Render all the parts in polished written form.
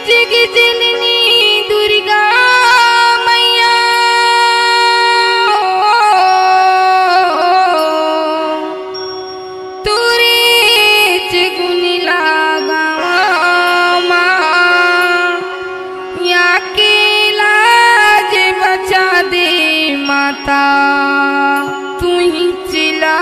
जग जननी दुर्गा मैया तुरे गुण लागावा माँ या के लाज बचा दे माता तू ही चिल्ला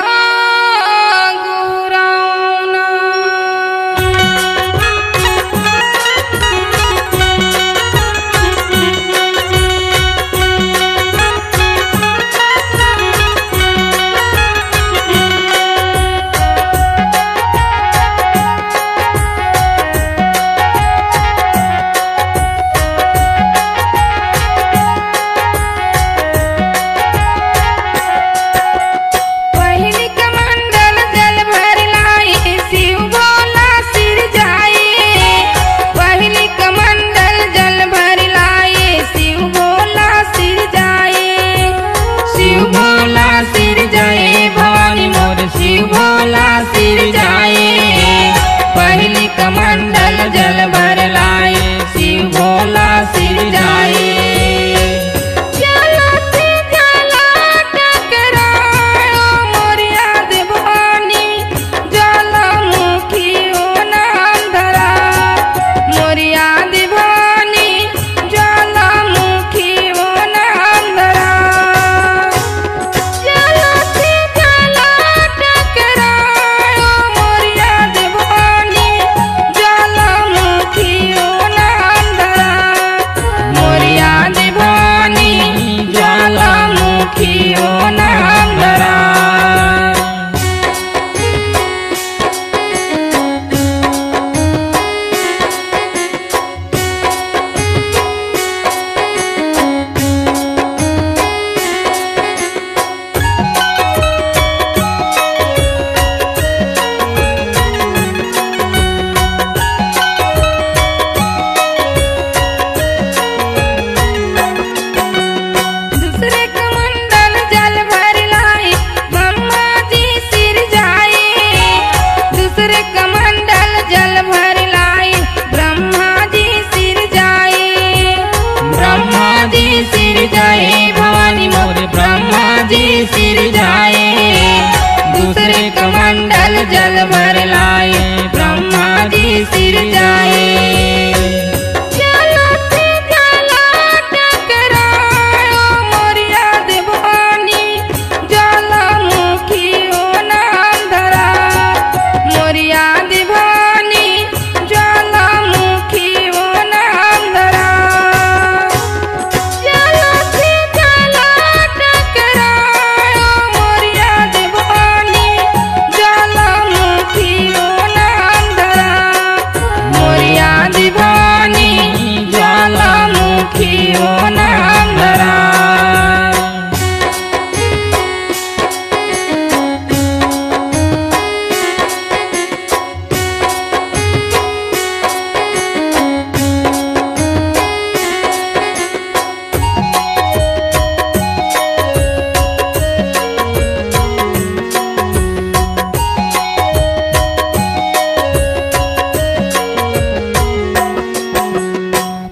पहली कमंडल जल भर लाए शिव भोला सिर जाए जलते जला टकरायो मोरिया देवानी ज्वालामुखी ओ नाम धरा मोरिया देवानी ज्वालामुखी ओ नाम धरा जलते जला टकरायो मोरिया देवानी ज्वालामुखी ओ नाम धरा मोरिया देवानी ज्वालामुखी ओ नाम धरा दूसरे कमंडल जल भर लाए ब्रह्मा जी सिर जाए दूसरे कमंडल जल भर लाए ब्रह्मा जी सिर जाए ब्रह्मा जी सिर जाए भवानी मोर ब्रह्मा जी सिर जाए दूसरे कमंडल जल भर लाए ब्रह्मा जी सिर जाए जलते जला टकरायो मोरिया देवानी ज्वालामुखी ओ नाम धरा मोरिया देवानी ज्वालामुखी ओ नाम धरा जलते जला टकरायो मोरिया देवानी ज्वालामुखी ओ नाम धरा मोरिया देवानी ज्वालामुखी ओ नाम धरा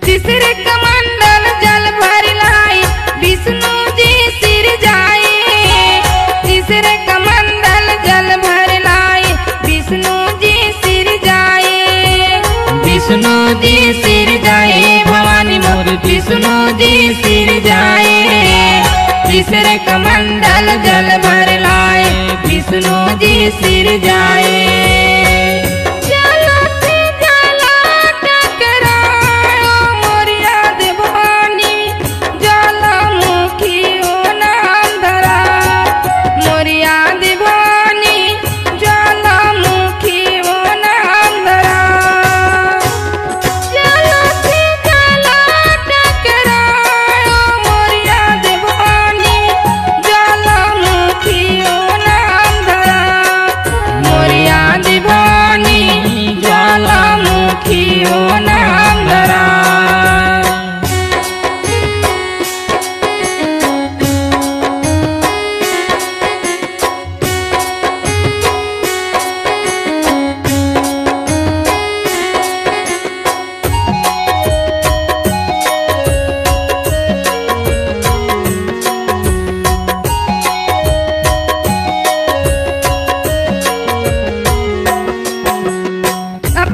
तीसरे कमंडल जल भर लाए विष्णु जी सिर जाए तीसरे कमंडल जल भर लाए विष्णु जी सिर जाए विष्णु जी सिर जाए भवानी मोर विष्णु जी सिर जाए तीसरे कमंडल जल भर लाए विष्णु जी सिर जाए जलते जला टकरायो मोरिया देवानी ज्वालामुखी ओ नाम धरा मोरिया देवानी ज्वालामुखी ओ नाम धरा जलते जला टकरायो मोरिया देवानी ज्वालामुखी ओ नाम धरा मोरिया देवानी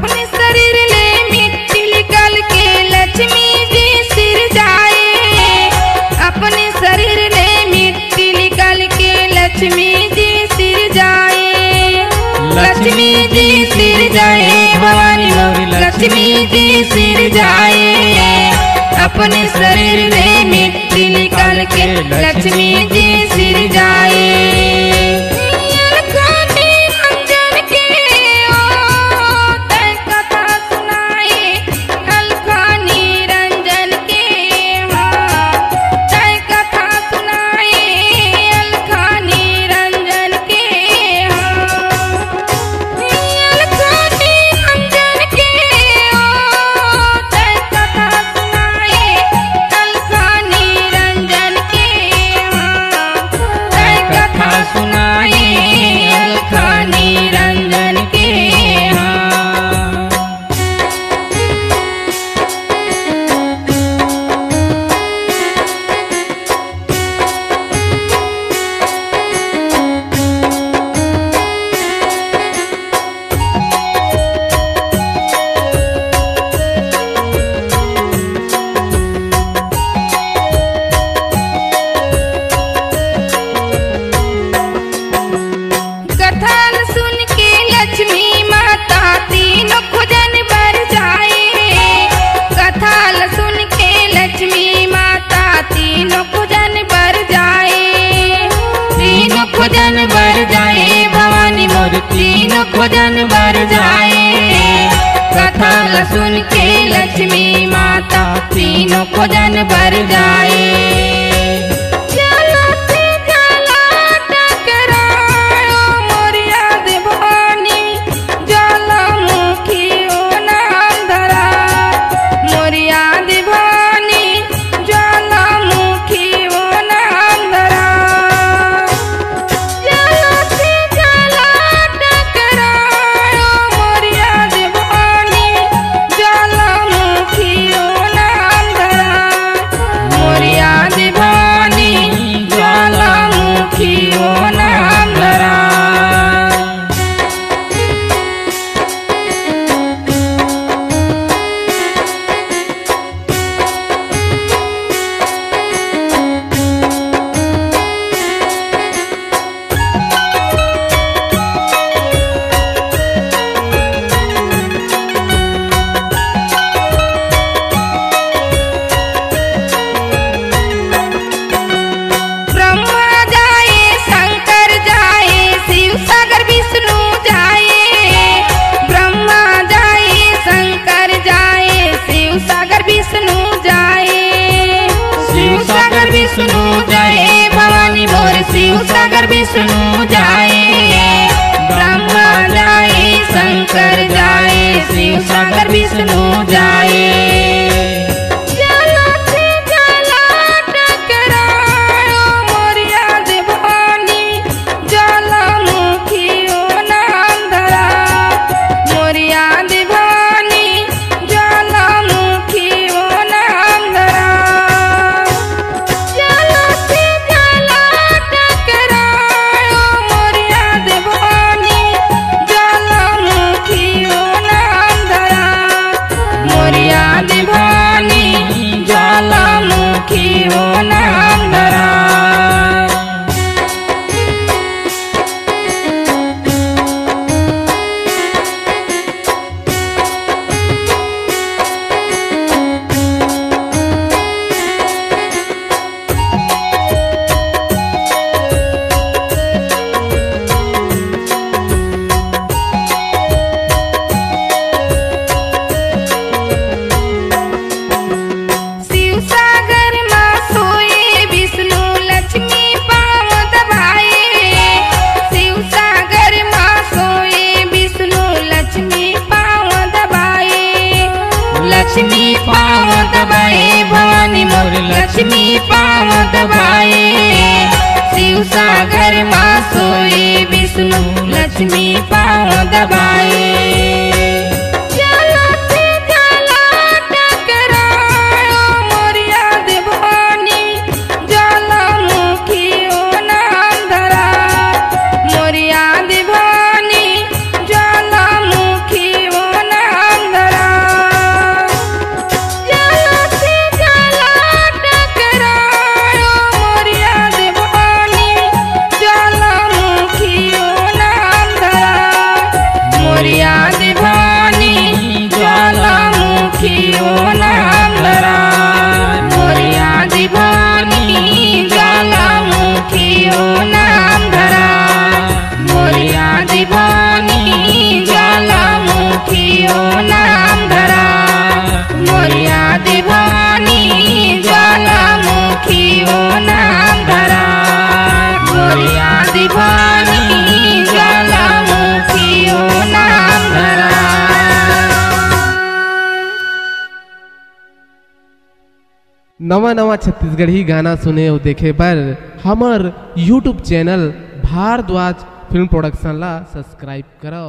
अपने शरीर ले मिट्टी निकाल के लक्ष्मी जी सिर जाए। अपने शरीर ले मिट्टी निकाल के लक्ष्मी जी सिर जाए। लक्ष्मी जी सिर जाए भवानी मोर लक्ष्मी जी सिर जाए। अपने शरीर में मिट्टी निकाल के लक्ष्मी जी सिर जाए। खोजन बर जाए भवानी मोर तीनों खोजन बर जाए। कथा सुन के लक्ष्मी माता तीनों खोजन बर जाए। विष्णु जाए भवानी मोर शिव सागर विष्णु जाए। ब्रह्मा जाए शंकर जाए शिव सागर विष्णु जाए। लक्ष्मी पाँव दबाए भवानी मोर लक्ष्मी पाँव दबाए। शिव सागर माँ सोए विष्णु लक्ष्मी पाँव दबाए। नवा नवा छत्तीसगढ़ी गाना सुने और देखे बर हमर YouTube channel Bharadwaj film production ला सब्सक्राइब करो।